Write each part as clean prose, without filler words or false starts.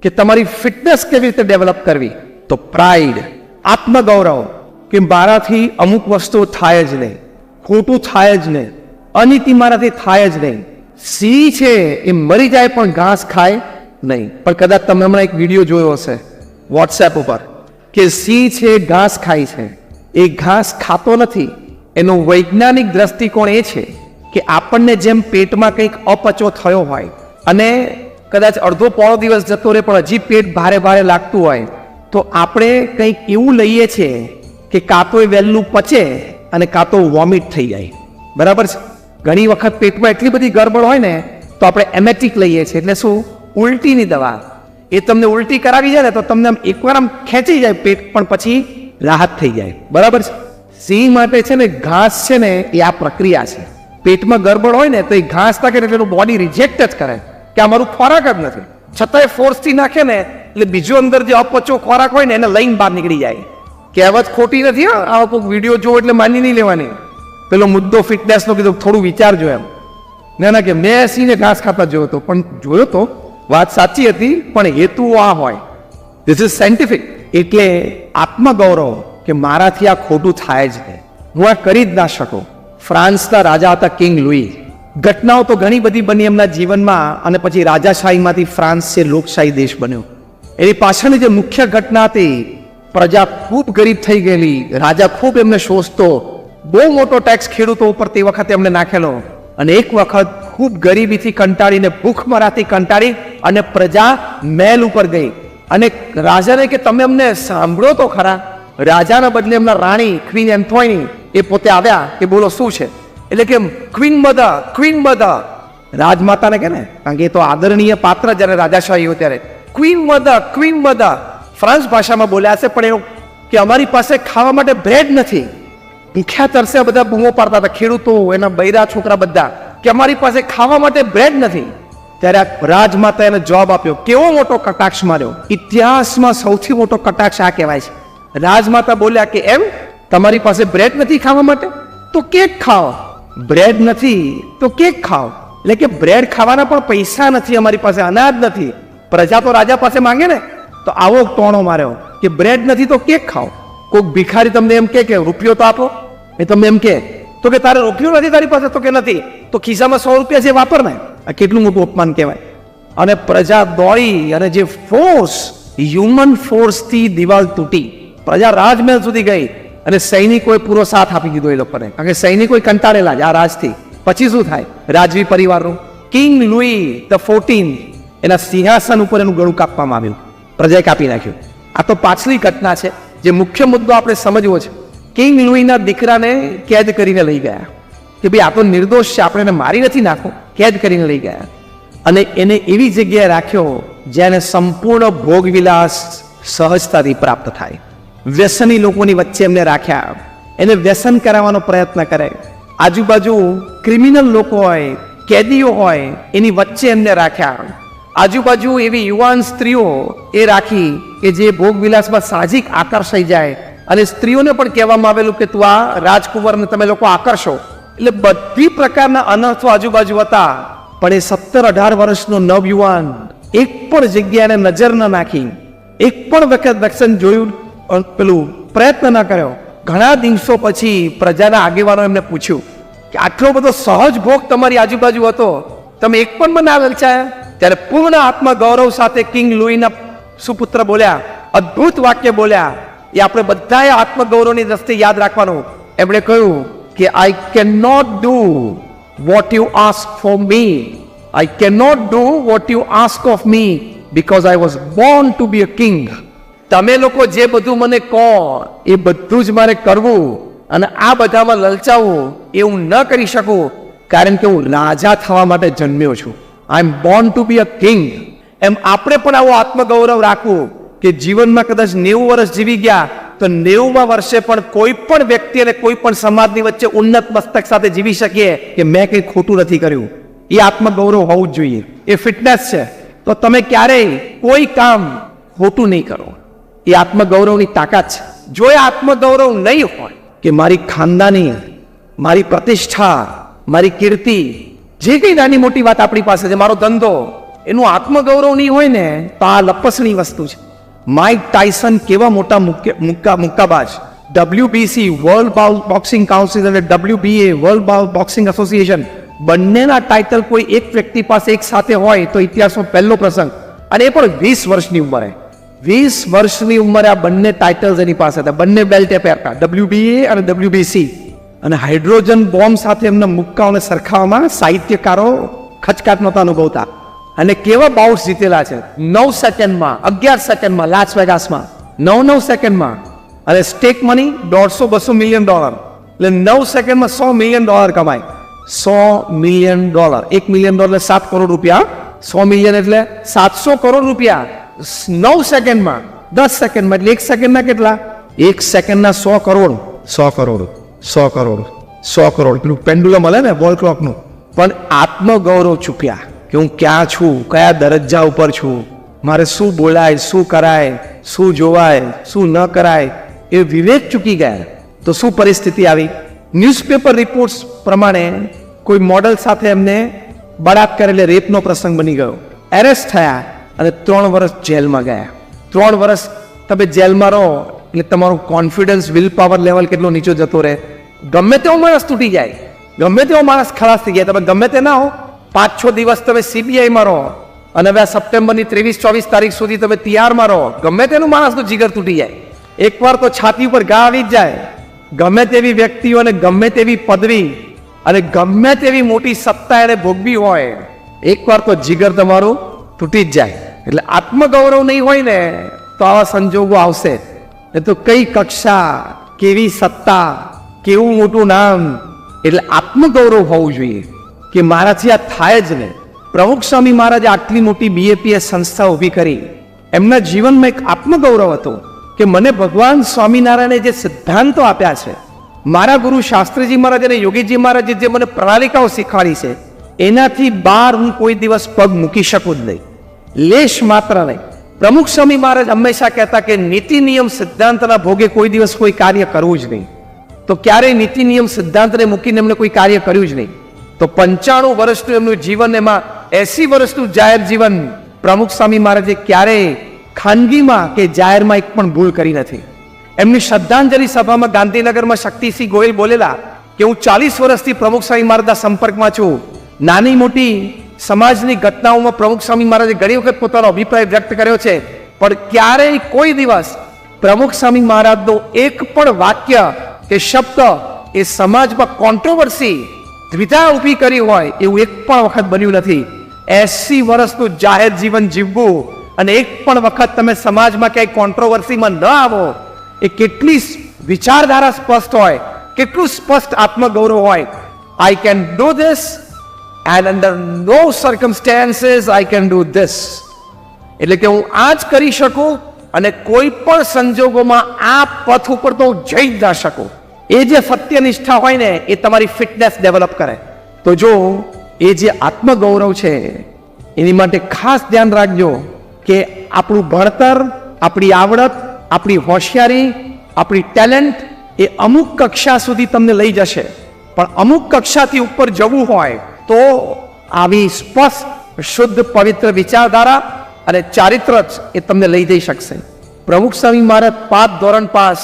કે તમારી ફિટનેસ કેવી રીતે ડેવલપ કરવી, તો પ્રાઇડ, આત્મગૌરવ, કે મારાથી અમુક વસ્તુઓ થાય જ નહીં, ખોટું થાય જ નહીં, અનીતિ મારાથી થાય જ નહીં. સિંહ છે એ મરી જાય પણ ઘાસ ખાય નહીં. પણ કદાચ તમે હમણાં એક વિડીયો જોયો હશે વોટ્સએપ ઉપર કે સિંહ છે ઘાસ ખાય છે. એ ઘાસ ખાતો નથી. એનો વૈજ્ઞાનિક દ્રષ્ટિકોણ એ છે કે આપણને જેમ પેટમાં કંઈક અપચો થયો હોય અને કદાચ અડધો પોણો દિવસ જતો રહે પણ હજી પેટ ભારે ભારે લાગતું હોય, તો આપણે કંઈક એવું લઈએ છીએ કે કાં તો એ વહેલું પચે અને કાં તો વોમિટ થઈ જાય. બરાબર છે? ઘણી વખત પેટમાં એટલી બધી ગરબડ હોય ને તો આપણે એમેટિક લઈએ છીએ, એટલે શું, ઉલટીની દવા. એ તમને ઉલટી કરાવી જાય ને તો તમને આમ એકવાર આમ ખેંચી જાય પેટ, પણ પછી રાહત થઈ જાય. બરાબર છે? સિંહ માટે છે ને ઘાસ છે ને એ આ પ્રક્રિયા છે. પેટમાં ગરબડ હોય ને તો એ ઘાસ નાખે એટલે એનું બોડી રિજેક્ટ જ કરે કે આ મારું ખોરાક જ નથી, છતાંય ફોર્સથી નાખે ને એટલે બીજો અંદર જે અપચો ખોરાક હોય ને એને લઈને બહાર નીકળી જાય. કહેવત ખોટી નથી. આવા કોઈ વિડીયો જોવો એટલે માની નહીં લેવાની. પેલો મુદ્દો ફિટનેસનો કીધું, થોડું વિચારજો એમ. ના કે મેં સિંહને ઘાસ ખાતા જોયો હતો, પણ જોયો તો વાત સાચી હતી, પણ હેતુ આ હોય. This is scientific. એટલે આત્મગૌરવ કે મારાથી આ ખોટું થાય જ નહીં, હું આ કરી જ ના શકું. ફ્રાન્સના રાજા હતા કિંગ લુઈ. ઘટનાઓ તો ઘણી બધી બની એમના જીવનમાં, અને પછી રાજાશાહીમાંથી ફ્રાન્સ છે લોકશાહી દેશ બન્યો. એની પાછળની જે મુખ્ય ઘટના હતી, પ્રજા ખૂબ ગરીબ થઈ ગયેલી, રાજા ખૂબ એમને શોષતો, બહુ મોટો ટેક્સ ખેડૂતો ઉપર તે વખતે એમને નાખેલો, અને એક વખત ખૂબ ગરીબીથી કંટાળીને, ભૂખમરાથી કંટાળી અને પ્રજા મહેલ ઉપર ગઈ અને રાજાને કે તમે અમને સાંભળો તો ખરા. રાજાના બદલે એમના રાણી ક્વીન એન્થોની એ પોતે આવ્યા કે બોલો શું છે, એટલે કે ક્વીન મધર, રાજમાતાને કે ને, કારણ કે એ તો આદરણીય પાત્ર જ્યારે રાજાશાહી હોય ત્યારે ક્વીન મધર ફ્રાન્સ ભાષામાં બોલ્યા છે, પણ એવું કે અમારી પાસે ખાવા માટે બ્રેડ નથી. ભૂખ્યા તરસે બધા બૂમો પાડતા હતા, ખેડૂતો, એના બૈરા છોકરા બધા, કે અમારી પાસે ખાવા માટે બ્રેડ નથી. ત્યારે આ રાજમાતા એને જવાબ આપ્યો, કેવો મોટો કટાક્ષ માર્યો, ઇતિહાસમાં સૌથી મોટો કટાક્ષ આ કહેવાય છે. રાજમાતા બોલ્યા કે એમ તમારી પાસે બ્રેડ નથી ખાવા માટે, તો કેક ખાઓ. બ્રેડ નથી તો કેક ખાઓ. એટલે કે બ્રેડ ખાવાના પણ પૈસા નથી, અમારી પાસે અનાજ નથી. પ્રજા તો રાજા પાસે માંગે ને, તો આવો ટોણો માર્યો કે બ્રેડ નથી તો કેક ખાઓ. કોઈક ભિખારી તમને એમ કે રૂપિયો તો આપો, એ તમને એમ કે તો કે તારે રૂપિયો નથી તારી પાસે, તો કે નથી, તો ખિસ્સામાં 100 રૂપિયા છે વાપર ને. આ કેટલું મોટું અપમાન કહેવાય. અને પ્રજા દોડી અને જે ફોર્સ, હ્યુમન ફોર્સથી દિવાલ તૂટી, પ્રજા રાજમહેલ સુધી ગઈ અને સૈનિકોએ પૂરો સાથ આપી દીધો એ લોકોને, કારણ કે સૈનિકો કંટાળેલા જ આ રાજથી. પછી શું થાય, રાજવી પરિવારનું કિંગ લુઈ ધ 14 એના સિંહાસન ઉપર એનું ગળું કાપવામાં આવ્યું, પ્રજાએ કાપી નાખ્યું. આ તો પાછલી ઘટના છે. જે મુખ્ય મુદ્દો આપણે સમજવો છે, કિંગ લુઈના દીકરાને કેદ કરીને લઈ ગયા કે ભાઈ આ તો નિર્દોષ છે, આપણે એને મારી નથી નાખો, કેદ કરીને લઈ ગયા અને એને એવી જગ્યાએ રાખ્યો જ્યાં સંપૂર્ણ ભોગવિલાસ સહજતાથી પ્રાપ્ત થાય. વ્યસની લોકોની વચ્ચે એમને રાખ્યા, એને વ્યસન કરાવવાનો પ્રયત્ન કરે. આજુબાજુ ક્રિમિનલ લોકો હોય, કેદીઓ હોય, એની વચ્ચે એમને રાખ્યા. આજુબાજુ એવી યુવાન સ્ત્રીઓ એ રાખી કે જે ભોગવિલાસમાં સાહજિક આકર્ષાઈ જાય, અને સ્ત્રીઓને પણ કહેવામાં આવેલું કે તું આ રાજકુંવરને તમે લોકો આકર્ષો. એટલે બધી પ્રકારના અનર્થો આજુબાજુ હતા. પણ એ 17-18 વર્ષનો નવયુવાન એક પણ જગ્યાને નજર ન નાખી, એક પણ વખત વ્યસન જોયું, પેલું પ્રયત્ન ન કર્યો. ઘણા દિવસો પછી પ્રજાના આગેવાનો એમને પૂછ્યું કે આટલો બધો સહજ ભોગ તમારી આજુબાજુ હતો, તમે એક પણ મને લલચાયા? ત્યારે પૂર્ણ આત્મગૌરવ સાથે કિંગ લુઈના સુપુત્ર બોલ્યા, અદ્ભુત વાક્ય બોલ્યા, એ આપણે બધાએ આત્મગૌરવની દ્રષ્ટિએ યાદ રાખવાનું. એમણે કહ્યું કે I can not do what you ask for me, I can not do what you ask of me because I was born to be a king. તમે લોકો જે બધું મને કહો એ બધું જ મારે કરવું, અને આ બધામાં લલચાવું એ હું ન કરી શકું, કારણ કે હું રાજા થવા માટે જન્મ્યો છું. I am born to be a king. એમ આપણે પણ આવો આત્મગૌરવ રાખવું કે જીવનમાં કદાચ 90 વર્ષ જીવી ગયા તો 90મા વર્ષે પણ કોઈ પણ વ્યક્તિ અને કોઈ પણ સમાજની વચ્ચે ઉન્નત મસ્તક સાથે જીવી શકીએ કે મેં કંઈ ખોટું નથી કર્યું. એ આત્મગૌરવ હોવું જ જોઈએ. એ ફિટનેસ છે. તો તમે ક્યારેય કોઈ કામ ખોટું નહીં કરો. એ આત્મગૌરવની તાકાત છે. જો એ આત્મગૌરવ નહીં હોય કે મારી ખાનદાની, મારી પ્રતિષ્ઠા, મારી કીર્તિ, જે કઈ નાની મોટી વાત આપણી પાસે છે, મારો ધંધો, એનું આત્મગૌરવ નહીં હોય ને તો આ લપસણી વસ્તુ છે. માઇક ટાયસન કેવા મોટા મુક્કાબાજ, WBC વર્લ્ડ બોક્સિંગ કાઉન્સિલ અને WBA વર્લ્ડ બોક્સિંગ એસોસિએશન બંનેના ટાઇટલ કોઈ એક વ્યક્તિ પાસે એક સાથે હોય તો ઇતિહાસનો પહેલો પ્રસંગ, અને એ પણ 20 વર્ષની ઉંમરે. 20 વર્ષની ઉંમરે આ બંને ટાઇટલ્સ એની પાસે હતા, બંને બેલ્ટે પહેરતા, WBA અને WBC. અને હાઇડ્રોજન બોમ્બ સાથે એમના મુક્કાઓને સરખાવવામાં સાહિત્યકારો ખચકાટ નહોતા અનુભવતા. અને કેવા બાઉટ્સ જીતેલા છે, 9 સેકન્ડમાં, 11 સેકન્ડમાં, લાસ વેગાસમાં 9 સેકન્ડમાં. અને સ્ટેક મની $150-200 મિલિયન, એટલે 9 સેકન્ડમાં $100 મિલિયન કમાય. $100 મિલિયન, $1 મિલિયન એટલે 7 કરોડ રૂપિયા, 100 મિલિયન એટલે 700 કરોડ રૂપિયા 9 સેકન્ડમાં, 10 સેકન્ડમાં, એટલે 1 સેકન્ડના કેટલા? 1 સેકન્ડના 100 કરોડ, 100 કરોડ, 100 કરોડ, 100 કરોડ, પેલું પેન્ડુલમ મળે ને વોલ ક્લોકનું. પણ આત્મગૌરવ ચૂક્યા કે હું ક્યાં છું, કયા દરજ્જા ઉપર છું, મારે શું બોલાય, શું કરાય, શું જોવાય, શું ન કરાય, એ વિવેક ચૂકી ગયા. તો શું પરિસ્થિતિ આવી? ન્યૂઝપેપર રિપોર્ટ્સ પ્રમાણે કોઈ મોડલ સાથે એમને બળાત્કાર એટલે રેપનો પ્રસંગ બની ગયો. એરેસ્ટ થયા અને 3 વર્ષ જેલમાં ગયા. 3 વર્ષ તમે જેલમાં રહો એટલે તમારું કોન્ફિડન્સ, વિલ પાવર લેવલ કેટલો નીચો જતો રહે. ગમે તેવો માણસ તૂટી જાય, ગમે તેવો માણસ ખલાસ થઈ જાય, તમે ગમે તે ના હો, 5-6 દિવસ તમે CBIમાં રહો અને હવે સપ્ટેમ્બરની 23-24 તારીખ સુધી તમે તિહારમાં રહો, ગમે તેનું માણસનું જીગર તૂટી જાય. એકવાર તો છાતી ઉપર ઘા આવી જ જાય. ગમે તેવી વ્યક્તિઓ અને ગમે તેવી પદવી અને ગમે તેવી મોટી સત્તા એને ભોગવી હોય, એકવાર તો જીગર તમારું તૂટી જ જાય. એટલે આત્મગૌરવ નહીં હોય ને તો આવા સંજોગો આવશે. એ તો કઈ કક્ષા, કેવી સત્તા, કેવું મોટું નામ. એટલે આત્મગૌરવ હોવું જોઈએ કે મારાથી આ થાય જ ને. પ્રમુખ સ્વામી મહારાજે આટલી મોટી BAPS સંસ્થા ઊભી કરી. એમના જીવનમાં એક આત્મગૌરવ હતો કે મને ભગવાન સ્વામિનારાયણે જે સિદ્ધાંતો આપ્યા છે, મારા ગુરુ શાસ્ત્રીજી મહારાજ અને યોગીજી મહારાજે જે મને પ્રણાલિકાઓ શીખવાડી છે, એનાથી બહાર હું કોઈ દિવસ પગ મૂકી શકું જ નહીં, લેશ માત્ર નહીં. પ્રમુખ સ્વામી મહારાજ હંમેશા કહેતા કે નીતિ નિયમ સિદ્ધાંતના ભોગે કોઈ દિવસ કોઈ કાર્ય કરવું જ નહીં. તો ક્યારેય નીતિ નિયમ સિદ્ધાંતને મૂકીને એમને કોઈ કાર્ય કર્યું જ નહીં. તો 95 વર્ષનું એમનું જીવન, એમાં 80 વર્ષનું જાહેર જીવન, પ્રમુખ સ્વામી મહારાજે ક્યારેય ખાનગીમાં કે જાહેરમાં એક પણ ભૂલ કરી નથી. એમની શ્રદ્ધાંજલિ સભામાં ગાંધીનગરમાં શક્તિસિંહ ગોયલ બોલેલા કે હું 40 વર્ષથી પ્રમુખ સ્વામી મહારાજના સંપર્કમાં છું. નાની મોટી સમાજની ઘટનાઓમાં પ્રમુખ સ્વામી મહારાજે ઘણી વખત પોતાનો અભિપ્રાય વ્યક્ત કર્યો છે, પણ ક્યારેય કોઈ દિવસ પ્રમુખ સ્વામી મહારાજનો એક પણ વાક્ય કે શબ્દ એ સમાજમાં કોન્ટ્રોવર્સી, દ્વિધા ઊભી કરી હોય એવું એક પણ વખત બન્યું નથી. 80 વર્ષનું જાહેર જીવન જીવવું અને એક પણ વખત તમે સમાજમાં ક્યાંય કોન્ટ્રોવર્સીમાં ન આવો, એ કેટલી વિચારધારા સ્પષ્ટ હોય, કેટલું સ્પષ્ટ આત્મગૌરવ હોય. I can do this and under no circumstances I can do this. એટલે કે હું આ જ કરી શકું અને કોઈ પણ સંજોગોમાં આ પથ ઉપર તો જઈ જ ના શકું. એ જે સત્યનિષ્ઠા હોય ને એ તમારી ફિટનેસ ડેવલપ કરે. તો જો એ જે આત્મગૌરવ છે એની માટે ખાસ ધ્યાન રાખજો કે આપણું ભણતર, આપણી આવડત, આપણી હોશિયારી, આપણી ટેલેન્ટ એ અમુક કક્ષા સુધી તમને લઈ જશે, પણ અમુક કક્ષાથી ઉપર જવું હોય તો આવી સ્પષ્ટ, શુદ્ધ, પવિત્ર વિચારધારા અને ચારિત્ર જ એ તમને લઈ જઈ શકશે. પ્રમુખ સ્વામી મહારાજ 5 ધોરણ પાસ,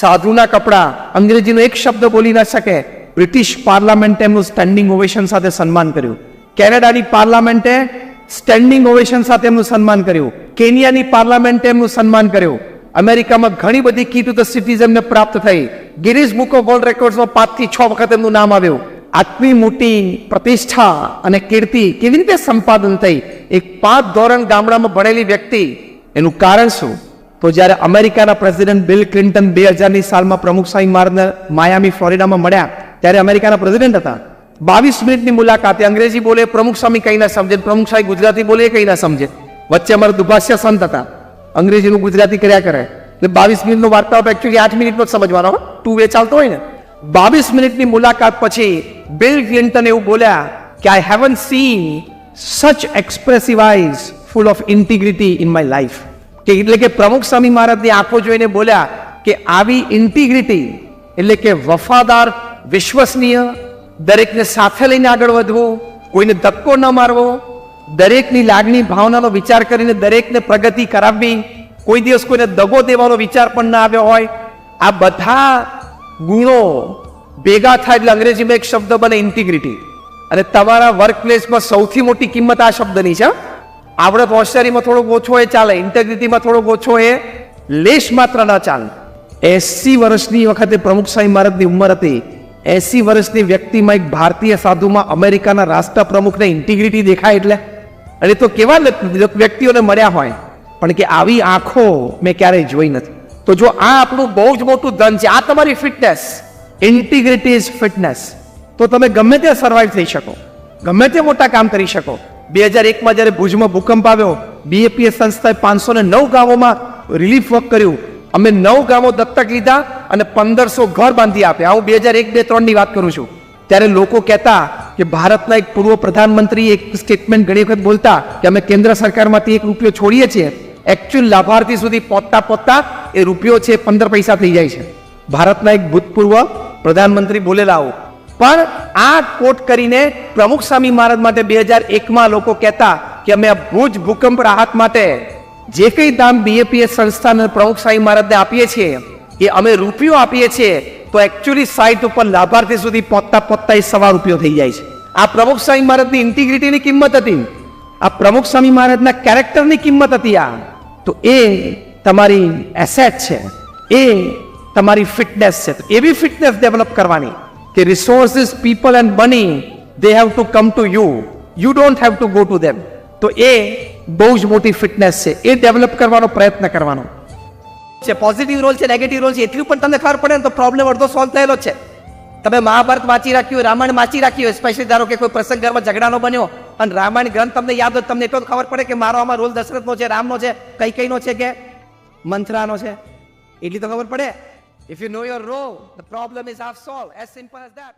સાધુના કપડા, અંગ્રેજીનો એક શબ્દ બોલી ના શકે. બ્રિટિશ પાર્લામેન્ટે એમનું સ્ટેન્ડિંગ ઓવેશન સાથે સન્માન કર્યું. કેનેડાની પાર્લામેન્ટે સ્ટેન્ડિંગ ઓવેશન સાથે એમનું સન્માન કર્યું. કેનિયાની પાર્લામેન્ટે એમનું સન્માન કર્યું. અમેરિકામાં ઘણી બધી કી ટુ ધ સિટીઝ એમને પ્રાપ્ત થઈ. ગિનીઝ બુક ઓફ વર્લ્ડ રેકોર્ડ્સમાં 5 થી 6 વખત એમનું નામ આવ્યું. આટલી મોટી પ્રતિષ્ઠા અને કીર્તિ કેવી રીતે સંપાદન થઈ? એક 5 ધોરણ ગામડામાં ભણેલી વ્યક્તિ. એનું કારણ શું? તો જ્યારે અમેરિકાના પ્રેસિડેન્ટ બિલ ક્લિન્ટન 2000ની સાલમાં પ્રમુખ સ્વામી મહારાજને માયામી, ફ્લોરિડામાં મળ્યા, ત્યારે અમેરિકાના પ્રેસિડેન્ટ હતા. 22 મિનિટની મુલાકાતે અંગ્રેજી બોલે, પ્રમુખ સ્વામી કંઈ ના સમજે, પ્રમુખ સ્વામી ગુજરાતી બોલે, કંઈ ના સમજે. વચ્ચે અમારા દુભાષ્ય સંત હતા, અંગ્રેજીનું ગુજરાતી કર્યા કરે. એટલે 22 મિનિટનો વાર્તાઓ એકચ્યુઅલી 8 મિનિટનો જ સમજવાનો, 2 વે ચાલતો હોય ને. 22 મિનિટની મુલાકાત પછી બિલ ક્લિન્ટન એવું બોલ્યા કે I haven't seen such expressive eyes full of integrity in my life. કે એટલે કે પ્રમુખ સ્વામી મહારાજની આંખો જોઈને બોલ્યા કે આવી ઇન્ટિગ્રિટી એટલે કે વફાદાર, વિશ્વસનીય, દરેકને સાથે લઈને આગળ વધવું, કોઈને ધક્કો ન મારવો, દરેકની લાગણી ભાવનાનો વિચાર કરીને દરેકને પ્રગતિ કરાવવી, કોઈ દિવસ કોઈને દગો દેવાનો વિચાર પણ ના આવ્યો હોય, આ બધા ગુણો ભેગા થાય એટલે અંગ્રેજીમાં એક શબ્દ બને ઇન્ટિગ્રિટી. અને તમારા વર્ક પ્લેસમાં સૌથી મોટી કિંમત આ શબ્દની છે. આપણે હોશિયારીમાં થોડોક ઓછો એ ચાલે, ઇન્ટેગ્રિટીમાં થોડોક ઓછો એ લેશ માત્ર ન ચાલે. 80 વર્ષની વખતે પ્રમુખ સ્વામી મહારાજની ઉંમર હતી. 80 વર્ષની વ્યક્તિમાં એક ભારતીય સાધુમાં અમેરિકાના રાષ્ટ્ર પ્રમુખને ઇન્ટિગ્રિટી દેખાય એટલે, અને તો કેવા વ્યક્તિઓને મળ્યા હોય, પણ કે આવી આંખો મેં ક્યારેય જોઈ નથી. તો જો આ આપણું બહુ જ મોટું ધન છે, આ તમારી ફિટનેસ, ઇન્ટિગ્રિટી ઇઝ ફિટનેસ, તો તમે ગમે ત્યાં સર્વાઈવ થઈ શકો, ગમે તે મોટા કામ કરી શકો. 2001માં જ્યારે ભુજમાં ભૂકંપ આવ્યો, BAPS સંસ્થાએ 509 ગામોમાં રિલીફ વર્ક કર્યું. અમે 9 ગામો દત્તક લીધા અને 1500 ઘર બાંધી આપ્યા. હું 2001-2003 ની વાત કરું છું. ત્યારે લોકો કહેતા કે ભારતના એક પૂર્વ પ્રધાનમંત્રી એક સ્ટેટમેન્ટ ઘણી વખત બોલતા કે અમે કેન્દ્ર સરકારમાંથી 1 રૂપિયો છોડીએ છીએ, એકચ્યુઅલ લાભાર્થી સુધી પહોંચતા એ રૂપિયો છે 15 પૈસા થઈ જાય છે. ભારતના એક ભૂતપૂર્વ પ્રધાનમંત્રી બોલેલા આવું. પણ આ કોટ કરીને પ્રમુખ સ્વામી મહારાજ માટે 2001માં લોકો કહેતા કે અમે આ ભુજ ભૂકંપ રાહત માટે જે કંઈ દામ BAPS સંસ્થાને પ્રમુખ સ્વામી મહારાજને આપીએ છીએ એ અમે રૂપિયો આપીએ છીએ, તો એકચ્યુઅલી સાઇટ ઉપર લાભાર્થી સુધી પહોંચતા એ સવા રૂપિયો થઈ જાય છે. આ પ્રમુખ સ્વામી મહારાજની ઇન્ટિગ્રિટીની કિંમત હતી, આ પ્રમુખ સ્વામી મહારાજના કેરેક્ટરની કિંમત હતી. આ તો એ તમારી એસેટ છે, એ તમારી ફિટનેસ છે. તો એવી ફિટનેસ ડેવલપ કરવાની કે resources, people and money they have to come to you, you don't have to go to them. તો એ બહુ જ મોટી ફિટનેસ છે, એ ડેવલપ કરવાનો પ્રયત્ન કરવાનો છે. પોઝિટિવ રોલ છે, નેગેટિવ રોલ છે, એટલું પણ તમને ખબર પડે ને તો પ્રોબ્લેમ અડધો સોલ્વ થયેલો છે. તમે મહાભારત વાંચી રાખ્યું હોય, રામાયણ વાંચી રાખ્યું હોય, સ્પેશિયલી ધારો કે કોઈ પ્રસંગ ઘરમાં ઝઘડાનો બન્યો અને રામાયણ ગ્રંથ તમને યાદ હોય, તમને એટલો ખબર પડે કે મારો આમાં રોલ દશરથનો છે, રામનો છે, કૈકેયીનો છે કે મંથરાનો છે, એટલી તો ખબર પડે. If you know your role, the problem is half solved. As simple as that.